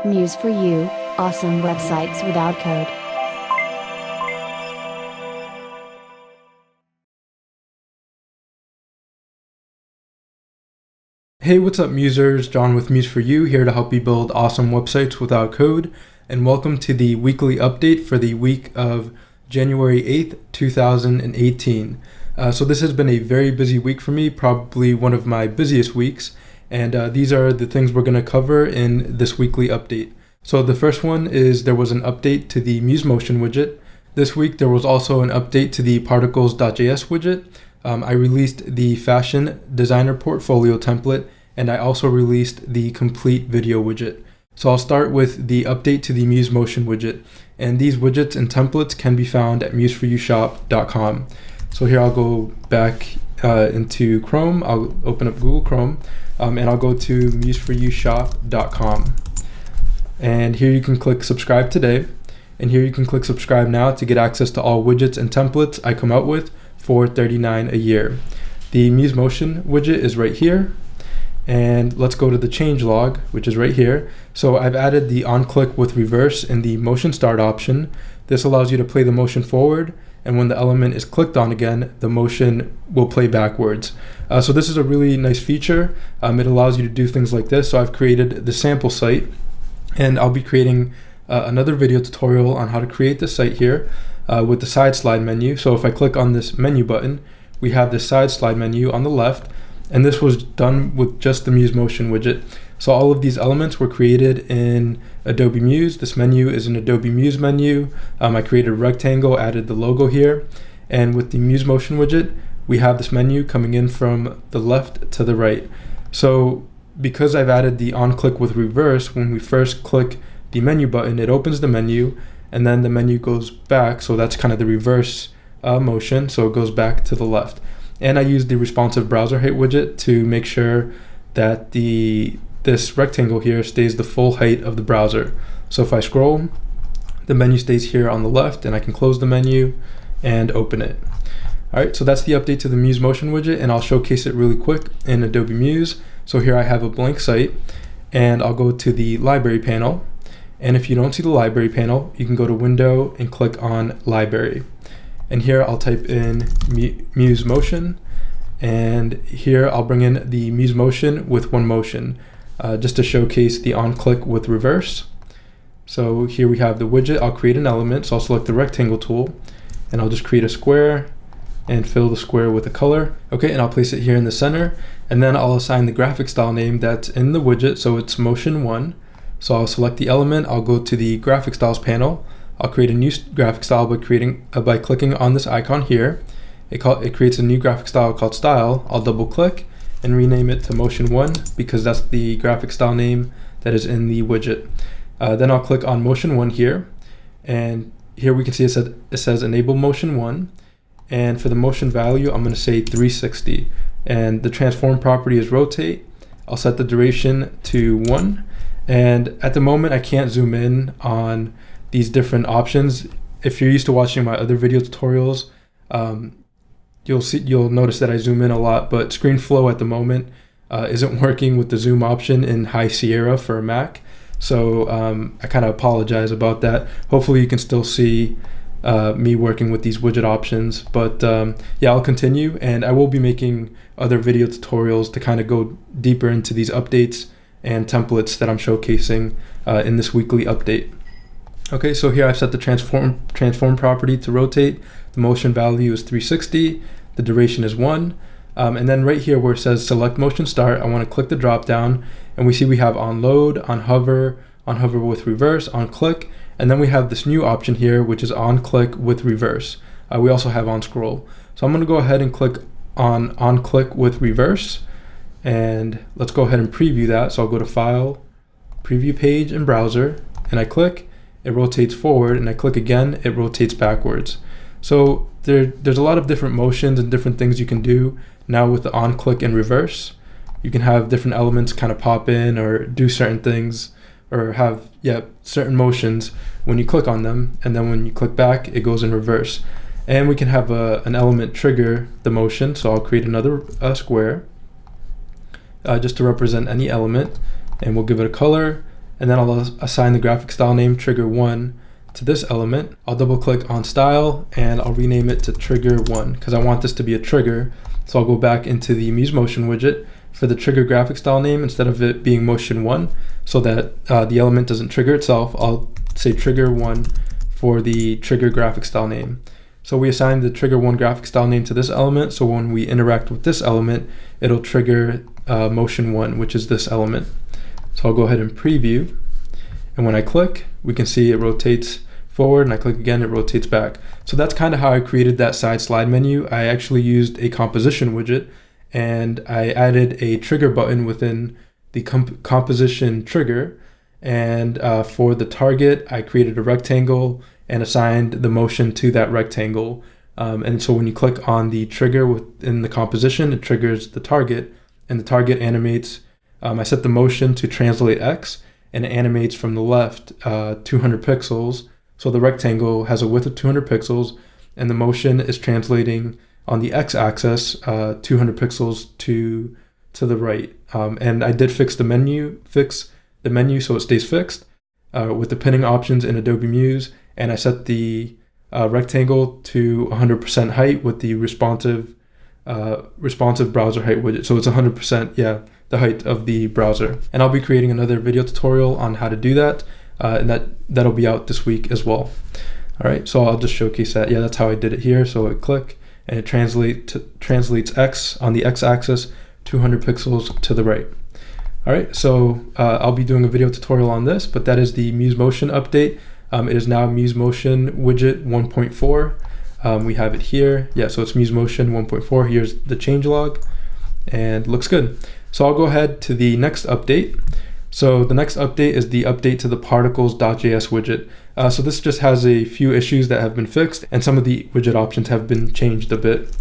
Muse for you, awesome websites without code. Hey, what's up musers? John with Muse for You, here to help you build awesome websites without code, and welcome to the weekly update for the week of January 8th, 2018. So this has been a very busy week for me, probably one of my busiest weeks, and these are the things we're going to cover in this weekly update. So the first one is there was an update to the Muse Motion widget. This week there was also an update to the particles.js widget. I released the fashion designer portfolio template, and I also released the complete video widget. So I'll start with the update to the Muse Motion widget, and these widgets and templates can be found at museforyoushop.com. So here I'll go back into Chrome. I'll open up Google Chrome, and I'll go to museforyoushop.com. And here you can click subscribe today, and here you can click subscribe now to get access to all widgets and templates I come out with for $39 a year. The Muse Motion widget is right here, and let's go to the changelog, which is right here. So I've added the on-click with reverse in the motion start option. This allows you to play the motion forward, and when the element is clicked on again, the motion will play backwards. So this is a really nice feature. It allows you to do things like this. So I've created the sample site, and I'll be creating another video tutorial on how to create this site here. With the side slide menu. So if I click on this menu button, we have this side slide menu on the left, and this was done with just the Muse Motion widget. So all of these elements were created in Adobe Muse. This menu is an Adobe Muse menu. I created a rectangle, added the logo here, and with the Muse Motion widget, we have this menu coming in from the left to the right. So because I've added the on-click with reverse, when we first click the menu button, it opens the menu, and then the menu goes back, so that's kind of the reverse motion, so it goes back to the left. And I use the responsive browser height widget to make sure that this rectangle here stays the full height of the browser. So if I scroll, the menu stays here on the left, and I can close the menu and open it. Alright, so that's the update to the Muse Motion widget, and I'll showcase it really quick in Adobe Muse. So here I have a blank site, and I'll go to the library panel. And if you don't see the library panel, you can go to Window and click on Library. And here I'll type in Muse Motion, and here I'll bring in the Muse Motion with one motion, just to showcase the on-click with reverse. So here we have the widget. I'll create an element, so I'll select the rectangle tool, and I'll just create a square and fill the square with a color. Okay, and I'll place it here in the center, and then I'll assign the graphic style name that's in the widget, so it's Motion 1. So I'll select the element, I'll go to the graphic styles panel, I'll create a new graphic style by clicking on this icon here. It creates a new graphic style called style. I'll double click and rename it to Motion 1 because that's the graphic style name that is in the widget. Then I'll click on Motion 1 here, and here we can see it says enable Motion 1, and for the motion value I'm going to say 360, and the transform property is rotate. I'll set the duration to 1. And at the moment I can't zoom in on these different options. If you're used to watching my other video tutorials, you'll notice that I zoom in a lot, but ScreenFlow at the moment isn't working with the zoom option in High Sierra for a Mac. So I kind of apologize about that. Hopefully you can still see me working with these widget options, but yeah, I'll continue, and I will be making other video tutorials to kind of go deeper into these updates and templates that I'm showcasing in this weekly update. Okay, so here I've set the transform property to rotate. The motion value is 360. The duration is 1. And then right here where it says select motion start, I want to click the drop down, and we see we have on load, on hover with reverse, on click, and then we have this new option here which is on click with reverse. We also have on scroll. So I'm going to go ahead and click on click with reverse. And let's go ahead and preview that. So I'll go to File, Preview Page in Browser, and I click, it rotates forward, and I click again, it rotates backwards. So there's a lot of different motions and different things you can do now with the on click and reverse. You can have different elements kind of pop in or do certain things, or have certain motions when you click on them, and then when you click back it goes in reverse. And we can have an element trigger the motion. So I'll create another square just to represent any element, and we'll give it a color, and then I'll assign the graphic style name trigger1 to this element. I'll double click on style and I'll rename it to trigger1 because I want this to be a trigger. So I'll go back into the Muse Motion widget for the trigger graphic style name instead of it being motion1, so that the element doesn't trigger itself. I'll say trigger1 for the trigger graphic style name. So we assign the trigger1 graphic style name to this element, so when we interact with this element, it'll trigger motion1, which is this element. So I'll go ahead and preview, and when I click, we can see it rotates forward, and I click again, it rotates back. So that's kind of how I created that side slide menu. I actually used a composition widget, and I added a trigger button within the composition trigger, and for the target, I created a rectangle and assigned the motion to that rectangle. And so when you click on the trigger within the composition, it triggers the target, and the target animates. I set the motion to translate X, and it animates from the left 200 pixels. So the rectangle has a width of 200 pixels, and the motion is translating on the X-axis 200 pixels to the right. And I did fix the menu so it stays fixed with the pinning options in Adobe Muse, and I set the rectangle to 100% height with the responsive browser height widget. So it's 100%, the height of the browser. And I'll be creating another video tutorial on how to do that, and that'll be out this week as well. All right, so I'll just showcase that. That's how I did it here. So I click, and it translates X on the X-axis 200 pixels to the right. All right, so I'll be doing a video tutorial on this, but that is the Muse Motion update. It is now Muse Motion widget 1.4. We have it here. So it's Muse Motion 1.4. Here's the changelog, and looks good. So I'll go ahead to the next update. So the next update is the update to the particles.js widget. So this just has a few issues that have been fixed, and some of the widget options have been changed a bit.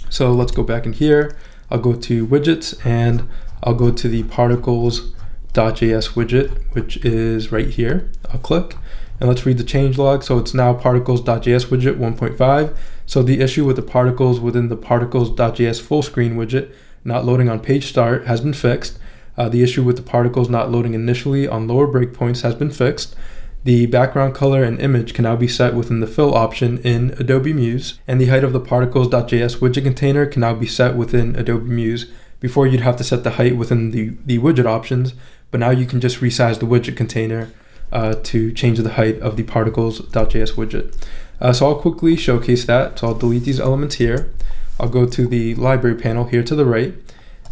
So let's go back in here. I'll go to widgets, and I'll go to the particles.js widget, which is right here. I'll click, and let's read the changelog. So it's now particles.js widget 1.5. So the issue with the particles within the particles.js full screen widget not loading on page start has been fixed. The issue with the particles not loading initially on lower breakpoints has been fixed. The background color and image can now be set within the fill option in Adobe Muse, and the height of the particles.js widget container can now be set within Adobe Muse. Before, you'd have to set the height within the widget options, but now you can just resize the widget container to change the height of the particles.js widget. So I'll quickly showcase that. So I'll delete these elements here. I'll go to the library panel here to the right,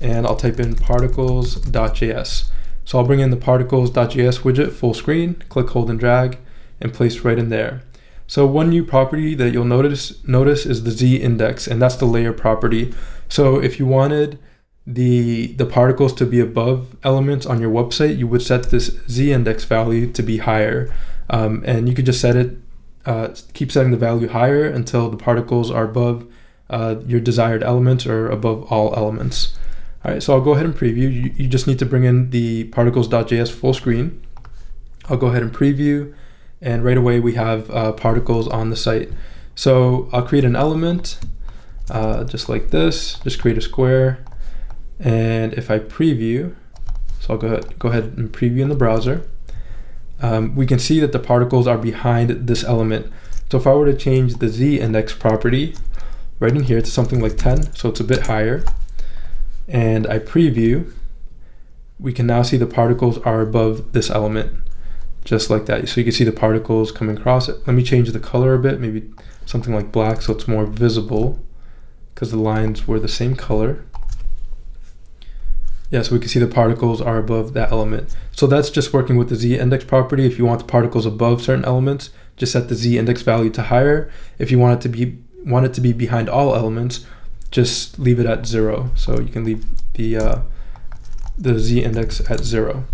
and I'll type in particles.js. So I'll bring in the particles.js widget full screen, click, hold, and drag, and place right in there. So one new property that you'll notice is the Z index, and that's the layer property. So if you wanted the particles to be above elements on your website, you would set this Z index value to be higher. And you could just set it, keep setting the value higher until the particles are above your desired elements or above all elements. All right, so I'll go ahead and preview. You just need to bring in the particles.js full screen. I'll go ahead and preview, and right away we have particles on the site. So I'll create an element just like this, just create a square. And if I preview, so I'll go ahead and preview in the browser, we can see that the particles are behind this element. So if I were to change the Z index property right in here to something like 10, so it's a bit higher, and I preview, we can now see the particles are above this element, just like that. So you can see the particles coming across it. Let me change the color a bit, maybe something like black so it's more visible, because the lines were the same color. So we can see the particles are above that element. So that's just working with the Z index property. If you want the particles above certain elements, just set the Z index value to higher. If you want it to be behind all elements, just leave it at 0. So you can leave the Z index at 0.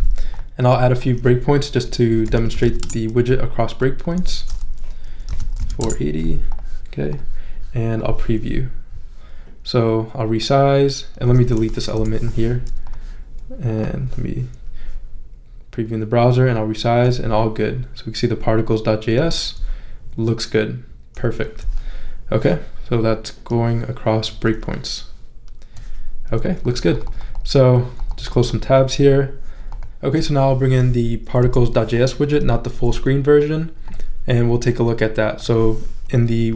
And I'll add a few breakpoints just to demonstrate the widget across breakpoints. 480, okay, and I'll preview. So I'll resize, and let me delete this element in here. And let me preview in the browser, and I'll resize, and all good. So we can see the particles.js looks good, perfect. Okay, so that's going across breakpoints. Okay, looks good. So just close some tabs here. Okay, so now I'll bring in the particles.js widget, not the full screen version, and we'll take a look at that. So in the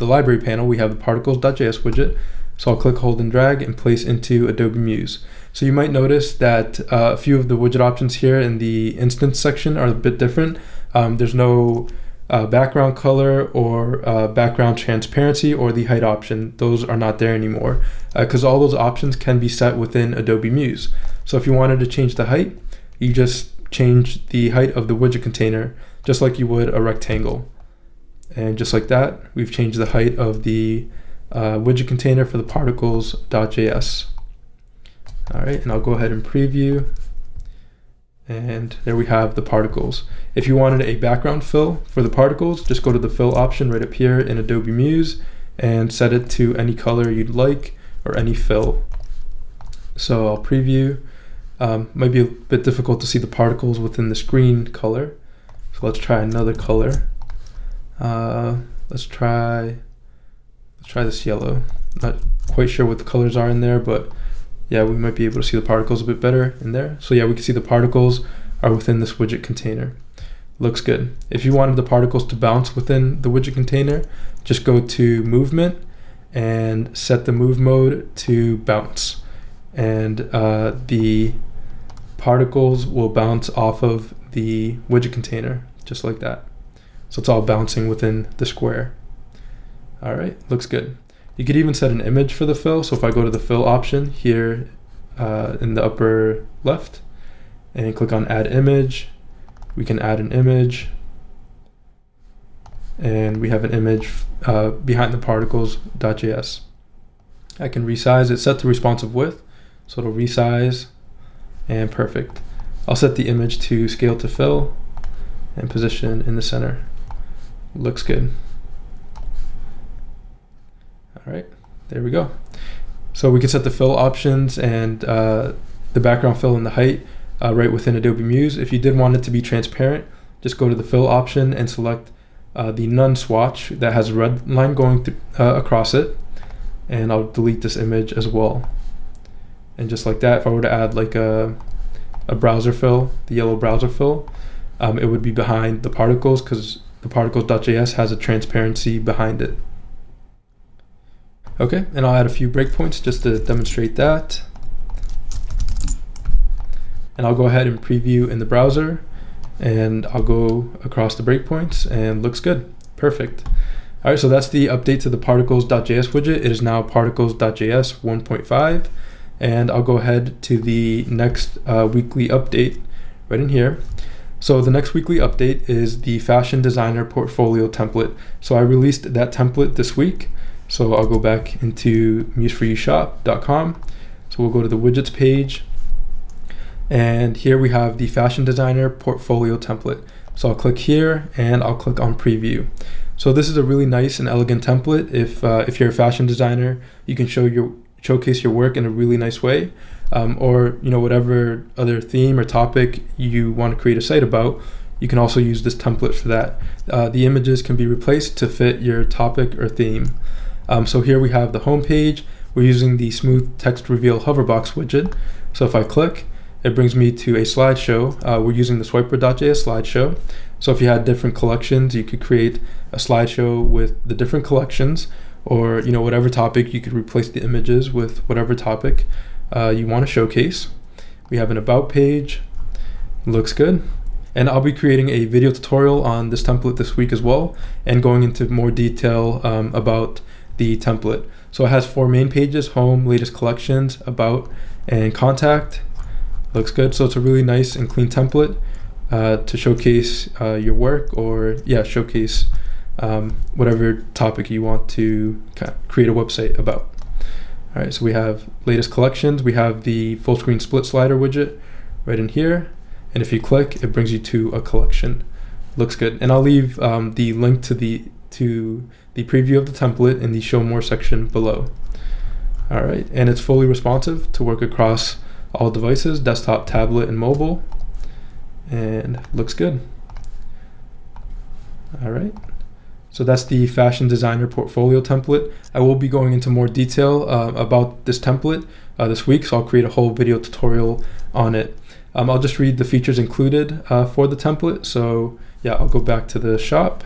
library panel, we have the particles.js widget. So I'll click, hold, and drag and place into Adobe Muse. So you might notice that a few of the widget options here in the instance section are a bit different. There's no background color or background transparency or the height option. Those are not there anymore because all those options can be set within Adobe Muse. So if you wanted to change the height, you just change the height of the widget container just like you would a rectangle. And just like that, we've changed the height of the widget container for the particles.js. All right, and I'll go ahead and preview. And there we have the particles. If you wanted a background fill for the particles, just go to the fill option right up here in Adobe Muse and set it to any color you'd like or any fill. So I'll preview. Might be a bit difficult to see the particles within the screen color. So let's try another color. Let's try this yellow. Not quite sure what the colors are in there, but yeah, we might be able to see the particles a bit better in there. So yeah, we can see the particles are within this widget container. Looks good. If you wanted the particles to bounce within the widget container, just go to movement and set the move mode to bounce. And the particles will bounce off of the widget container, just like that. So it's all bouncing within the square. All right, looks good. You could even set an image for the fill. So if I go to the fill option here in the upper left and click on add image, we can add an image. And we have an image behind the particles.js. I can resize it, set to responsive width. So it'll resize and perfect. I'll set the image to scale to fill and position in the center. Looks good. All right, there we go. So we can set the fill options and the background fill and the height right within Adobe Muse. If you did want it to be transparent, just go to the fill option and select the none swatch that has a red line going across it. And I'll delete this image as well. And just like that, if I were to add like a browser fill, the yellow browser fill, it would be behind the particles because the particles.js has a transparency behind it. Okay, and I'll add a few breakpoints just to demonstrate that. And I'll go ahead and preview in the browser and I'll go across the breakpoints and looks good. Perfect. All right, so that's the update to the particles.js widget. It is now particles.js 1.5. And I'll go ahead to the next weekly update right in here. So the next weekly update is the fashion designer portfolio template. So I released that template this week. So I'll go back into museforyoushop.com. So we'll go to the widgets page. And here we have the fashion designer portfolio template. So I'll click here and I'll click on preview. So this is a really nice and elegant template. If you're a fashion designer, you can showcase your work in a really nice way, or whatever other theme or topic you want to create a site about, you can also use this template for that. The images can be replaced to fit your topic or theme. So here we have the home page. We're using the smooth text reveal hoverbox widget. So if I click, it brings me to a slideshow. We're using the swiper.js slideshow. So if you had different collections, you could create a slideshow with the different collections, or whatever topic. You could replace the images with whatever topic you want to showcase. We have an about page. Looks good. And I'll be creating a video tutorial on this template this week as well, and going into more detail about the template. So it has 4 main pages: home, latest collections, about, and contact. Looks good. So it's a really nice and clean template to showcase your work, or showcase whatever topic you want to create a website about. All right, so we have latest collections. We have the full screen split slider widget right in here. And if you click, it brings you to a collection. Looks good. And I'll leave the link to the preview of the template in the show more section below. All right, and it's fully responsive to work across all devices, desktop, tablet, and mobile. And looks good. All right. So that's the fashion designer portfolio template. I will be going into more detail about this template this week, so I'll create a whole video tutorial on it. I'll just read the features included for the template. So yeah, I'll go back to the shop.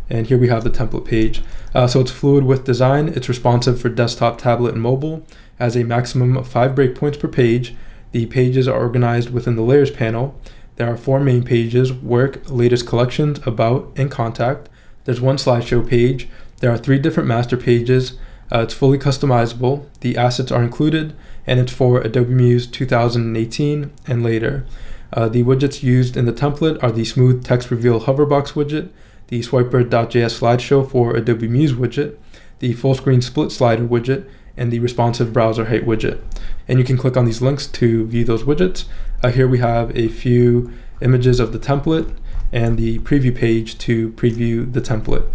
And here we have the template page. So it's fluid with design. It's responsive for desktop, tablet, and mobile. Has a maximum of 5 breakpoints per page. The pages are organized within the layers panel. There are 4 main pages: work, latest collections, about, and contact. There's 1 slideshow page. There are 3 different master pages. It's fully customizable. The assets are included, and it's for Adobe Muse 2018 and later. The widgets used in the template are the smooth text reveal hoverbox widget, the swiper.js slideshow for Adobe Muse widget, the full screen split slider widget, and the responsive browser height widget. And you can click on these links to view those widgets. Here we have a few images of the template and the preview page to preview the template.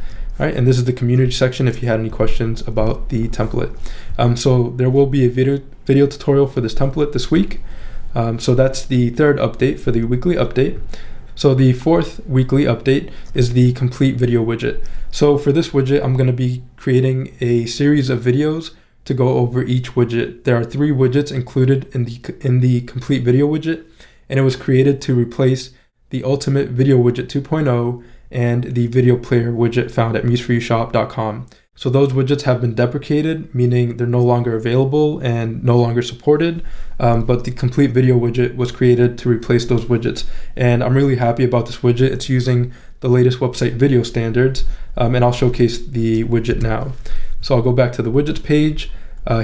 All right, and this is the community section if you had any questions about the template. So there will be a video tutorial for this template this week. So that's the 3rd update for the weekly update. So the 4th weekly update is the complete video widget. So for this widget, I'm going to be creating a series of videos to go over each widget. There are 3 widgets included in the complete video widget, and it was created to replace the Ultimate Video Widget 2.0 and the video player widget found at museforyoushop.com. So those widgets have been deprecated, meaning they're no longer available and no longer supported, but the complete video widget was created to replace those widgets. And I'm really happy about this widget. It's using the latest website video standards, and I'll showcase the widget now. So I'll go back to the widgets page.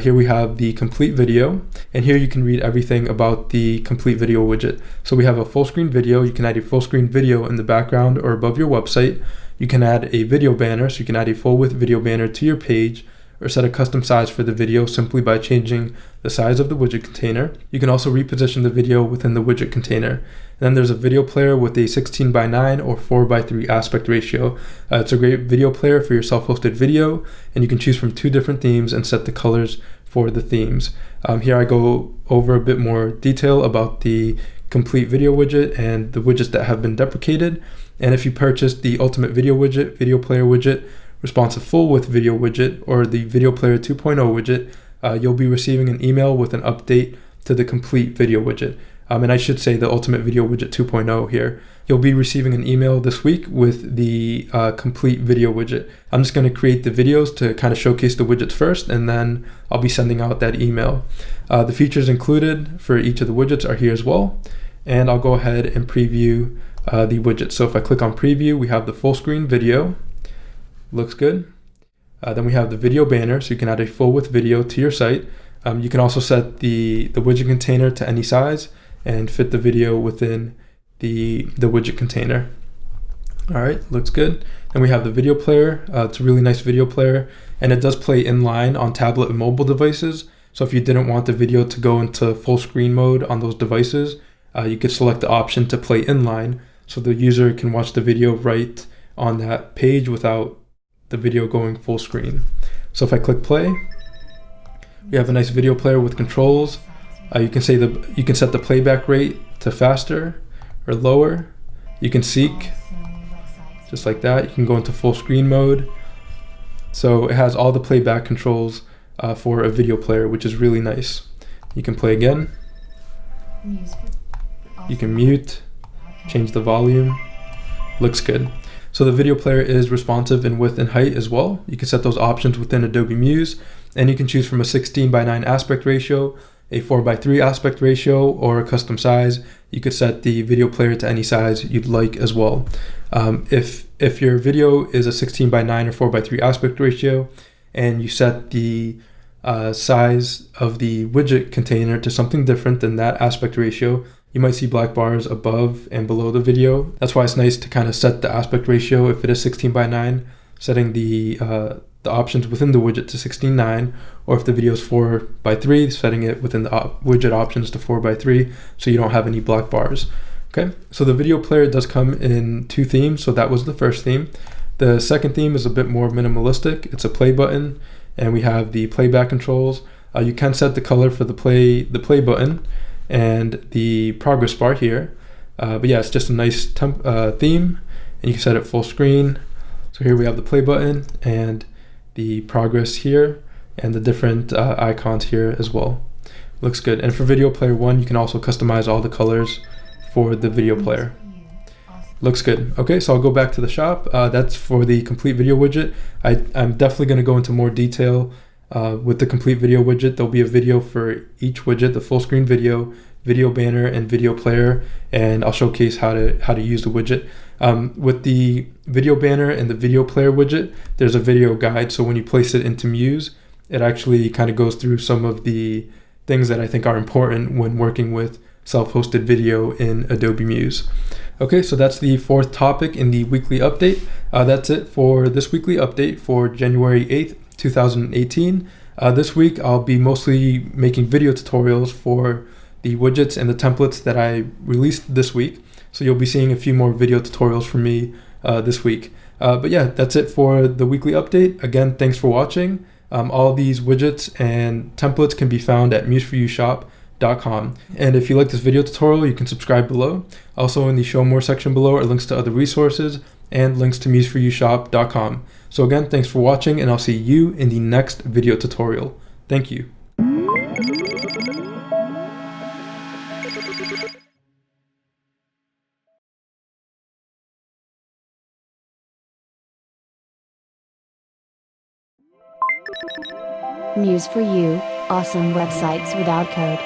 Here we have the complete video, and here you can read everything about the complete video widget. So we have a full screen video. You can add a full screen video in the background or above your website. You can add a video banner, so you can add a full width video banner to your page, or set a custom size for the video simply by changing the size of the widget container. You can also reposition the video within the widget container. And then there's a video player with a 16:9 or 4:3 aspect ratio. It's a great video player for your self-hosted video, and you can choose from 2 different themes and set the colors for the themes. Here I go over a bit more detail about the complete video widget and the widgets that have been deprecated. And if you purchased the Ultimate Video Widget, Video Player Widget, Responsive Full Width Video Widget, or the Video Player 2.0 widget, you'll be receiving an email with an update to the complete video widget. And I should say the Ultimate Video Widget 2.0 here. You'll be receiving an email this week with the complete video widget. I'm just going to create the videos to kind of showcase the widgets first, and then I'll be sending out that email. The features included for each of the widgets are here as well. And I'll go ahead and preview the widget. So if I click on preview, we have the full screen video. Looks good. Then we have the video banner, so you can add a full width video to your site. You can also set the widget container to any size and fit the video within the widget container. All right, looks good. And we have the video player. It's a really nice video player, and it does play inline on tablet and mobile devices. So if you didn't want the video to go into full screen mode on those devices, you could select the option to play inline, so the user can watch the video right on that page without the video going full screen. So if I click play, we have a nice video player with controls. You can set the playback rate to faster or lower. You can seek just like that. You can go into full screen mode. So it has all the playback controls for a video player, which is really nice. You can play again. You can mute, change the volume. Looks good. So the video player is responsive in width and height as well. You can set those options within Adobe Muse, and you can choose from a 16:9 aspect ratio, a 4:3 aspect ratio, or a custom size. You could set the video player to any size you'd like as well. If your video is a 16:9 or 4:3 aspect ratio, and you set the size of the widget container to something different than that aspect ratio, you might see black bars above and below the video. That's why it's nice to kind of set the aspect ratio. If it is 16:9, setting the options within the widget to 16:9, or if the video is 4:3, setting it within the widget options to 4:3, so you don't have any black bars. Okay, so the video player does come in 2 themes. So that was the first theme. The second theme is a bit more minimalistic. It's a play button, and we have the playback controls. You can set the color for the play button and the progress bar here. But yeah, it's just a nice theme, and you can set it full screen. So here we have the play button and the progress here, and the different icons here as well. Looks good. And for video player 1, you can also customize all the colors for the video player. Looks good. Okay, so I'll go back to the shop. That's for the complete video widget. I'm definitely going to go into more detail with the complete video widget. There'll be a video for each widget, the full screen video, video banner, and video player, and I'll showcase how to use the widget. With the video banner and the video player widget, there's a video guide. So when you place it into Muse, it actually kind of goes through some of the things that I think are important when working with self-hosted video in Adobe Muse. Okay, so that's the fourth topic in the weekly update. That's it for this weekly update for January 8th, 2018. This week, I'll be mostly making video tutorials for the widgets and the templates that I released this week. So you'll be seeing a few more video tutorials from me this week. But yeah, that's it for the weekly update. Again, thanks for watching. All these widgets and templates can be found at museforyoushop.com. And if you like this video tutorial, you can subscribe below. Also in the show more section below are links to other resources and links to museforyoushop.com. So again, thanks for watching, and I'll see you in the next video tutorial. Thank you. Muse for You, awesome websites without code.